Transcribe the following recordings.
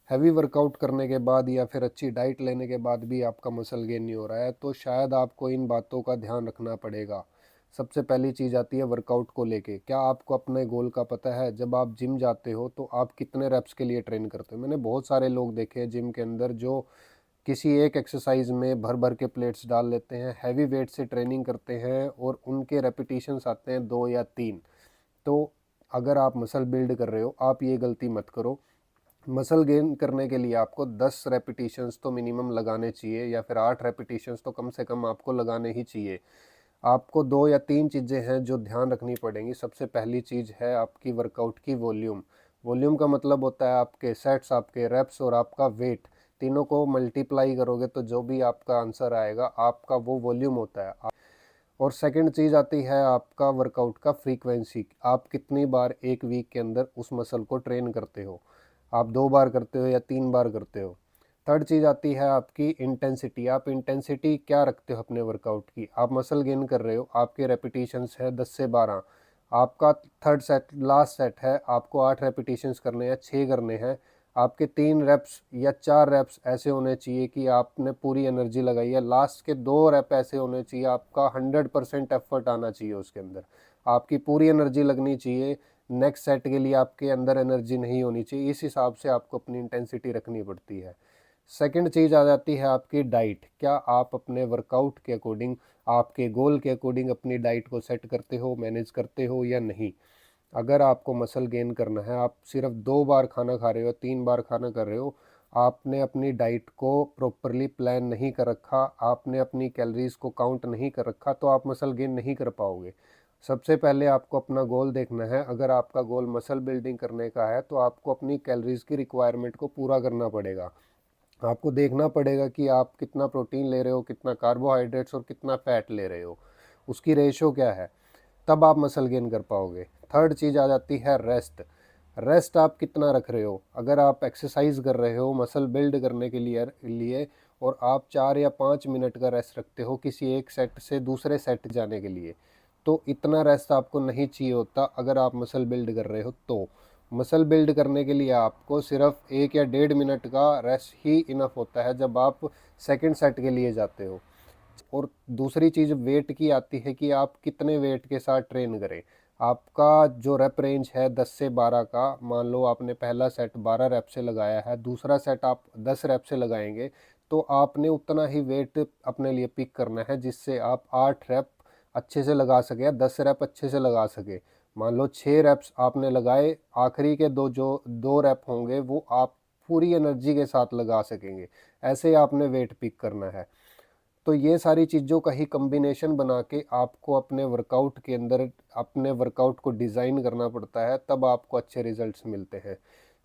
Heavy workout करने के बाद या फिर अच्छी डाइट लेने के बाद भी आपका मसल गेन नहीं हो रहा है, तो शायद आपको इन बातों का ध्यान रखना पड़ेगा। सबसे पहली चीज़ आती है वर्कआउट को लेके। क्या आपको अपने गोल का पता है? जब आप जिम जाते हो तो आप कितने रेप्स के लिए ट्रेन करते हो? मैंने बहुत सारे लोग देखे हैं जिम के अंदर जो किसी एक एक्सरसाइज में भर भर के प्लेट्स डाल लेते हैं, हैवी वेट से ट्रेनिंग करते हैं और उनके रेपिटेशंस आते हैं 2 या 3। तो अगर आप मसल बिल्ड कर रहे हो, आप ये गलती मत करो। मसल गेन करने के लिए आपको 10 रेपिटेशंस तो मिनिमम लगाने चाहिए, या फिर 8 रेपिटेशंस तो कम से कम आपको लगाने ही चाहिए। आपको 2 या 3 चीज़ें हैं जो ध्यान रखनी पड़ेंगी। सबसे पहली चीज़ है आपकी वर्कआउट की वॉल्यूम। वॉल्यूम का मतलब होता है आपके सेट्स, आपके रेप्स और आपका वेट। तीनों को मल्टीप्लाई करोगे तो जो भी आपका आंसर आएगा, आपका वो वॉल्यूम होता है। और सेकंड चीज़ आती है आपका वर्कआउट का फ्रीक्वेंसी। आप कितनी बार एक वीक के अंदर उस मसल को ट्रेन करते हो? आप 2 बार करते हो या 3 बार करते हो? थर्ड चीज़ आती है आपकी इंटेंसिटी। आप इंटेंसिटी क्या रखते हो अपने वर्कआउट की? आप मसल गेन कर रहे हो, आपके रेपिटेशंस है 10 से 12। आपका थर्ड सेट लास्ट सेट है, आपको 8 रेपिटेशंस करने हैं, 6 करने हैं। आपके 3 रेप्स या 4 रेप्स ऐसे होने चाहिए कि आपने पूरी एनर्जी लगाई है। लास्ट के 2 रेप ऐसे होने चाहिए, आपका 100% एफर्ट आना चाहिए उसके अंदर, आपकी पूरी एनर्जी लगनी चाहिए। नेक्स्ट सेट के लिए आपके अंदर एनर्जी नहीं होनी चाहिए। इस हिसाब से आपको अपनी इंटेंसिटी रखनी पड़ती है। सेकंड चीज़ आ जाती है आपकी डाइट। क्या आप अपने वर्कआउट के अकॉर्डिंग, आपके गोल के अकॉर्डिंग अपनी डाइट को सेट करते हो, मैनेज करते हो या नहीं? अगर आपको मसल गेन करना है, आप सिर्फ 2 बार खाना खा रहे हो, 3 बार खाना कर रहे हो, आपने अपनी डाइट को प्रॉपरली प्लान नहीं कर रखा, आपने अपनी कैलोरीज को काउंट नहीं कर रखा, तो आप मसल गेन नहीं कर पाओगे। सबसे पहले आपको अपना गोल देखना है। अगर आपका गोल मसल बिल्डिंग करने का है तो आपको अपनी कैलोरीज की रिक्वायरमेंट को पूरा करना पड़ेगा। आपको देखना पड़ेगा कि आप कितना प्रोटीन ले रहे हो, कितना कार्बोहाइड्रेट्स और कितना फैट ले रहे हो, उसकी रेशो क्या है, तब आप मसल गेन कर पाओगे। थर्ड चीज़ आ जाती है रेस्ट। रेस्ट आप कितना रख रहे हो? अगर आप एक्सरसाइज कर रहे हो मसल बिल्ड करने के लिए और आप 4 या 5 मिनट का रेस्ट रखते हो किसी एक सेट से दूसरे सेट जाने के लिए, तो इतना रेस्ट आपको नहीं चाहिए होता। अगर आप मसल बिल्ड कर रहे हो तो मसल बिल्ड करने के लिए आपको सिर्फ 1 या 1.5 मिनट का रेस्ट ही इनफ होता है जब आप सेकंड सेट के लिए जाते हो। और दूसरी चीज़ वेट की आती है कि आप कितने वेट के साथ ट्रेन करें। आपका जो रेप रेंज है 10 से 12 का, मान लो आपने पहला सेट 12 रेप से लगाया है, दूसरा सेट आप 10 रेप से लगाएंगे, तो आपने उतना ही वेट अपने लिए पिक करना है जिससे आप 8 रेप अच्छे से लगा सके या 10 रेप अच्छे से लगा सके। मान लो 6 रेप्स आपने लगाए, आखिरी के जो 2 रेप होंगे वो आप पूरी एनर्जी के साथ लगा सकेंगे। ऐसे आपने वेट पिक करना है। तो ये सारी चीज़ों का ही कॉम्बिनेशन बना के आपको अपने वर्कआउट के अंदर अपने वर्कआउट को डिज़ाइन करना पड़ता है, तब आपको अच्छे रिजल्ट्स मिलते हैं।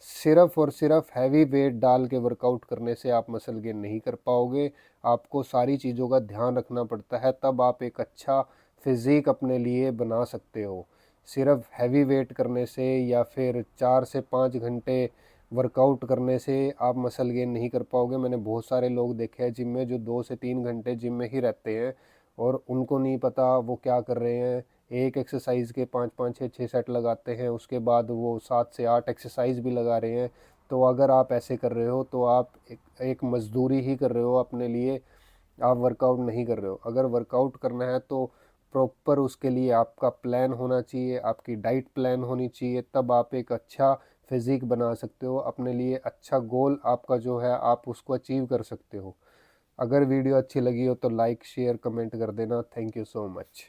सिर्फ और सिर्फ हैवी वेट डाल के वर्कआउट करने से आप मसल गेन नहीं कर पाओगे। आपको सारी चीज़ों का ध्यान रखना पड़ता है, तब आप एक अच्छा फिज़ीक अपने लिए बना सकते हो। सिर्फ हैवी वेट करने से या फिर 4 से 5 घंटे वर्कआउट करने से आप मसल गेन नहीं कर पाओगे। मैंने बहुत सारे लोग देखे हैं जिम में जो 2 से 3 घंटे जिम में ही रहते हैं और उनको नहीं पता वो क्या कर रहे हैं। एक एक्सरसाइज के 5 5 6 6 सेट लगाते हैं, उसके बाद वो 7 से 8 एक्सरसाइज भी लगा रहे हैं। तो अगर आप ऐसे कर रहे हो तो आप एक मजदूरी ही कर रहे हो अपने लिए, आप वर्कआउट नहीं कर रहे हो। अगर वर्कआउट करना है तो प्रॉपर उसके लिए आपका प्लान होना चाहिए, आपकी डाइट प्लान होनी चाहिए, तब आप एक अच्छा फिज़िक बना सकते हो अपने लिए। अच्छा गोल आपका जो है आप उसको अचीव कर सकते हो। अगर वीडियो अच्छी लगी हो तो लाइक शेयर कमेंट कर देना। Thank you so much.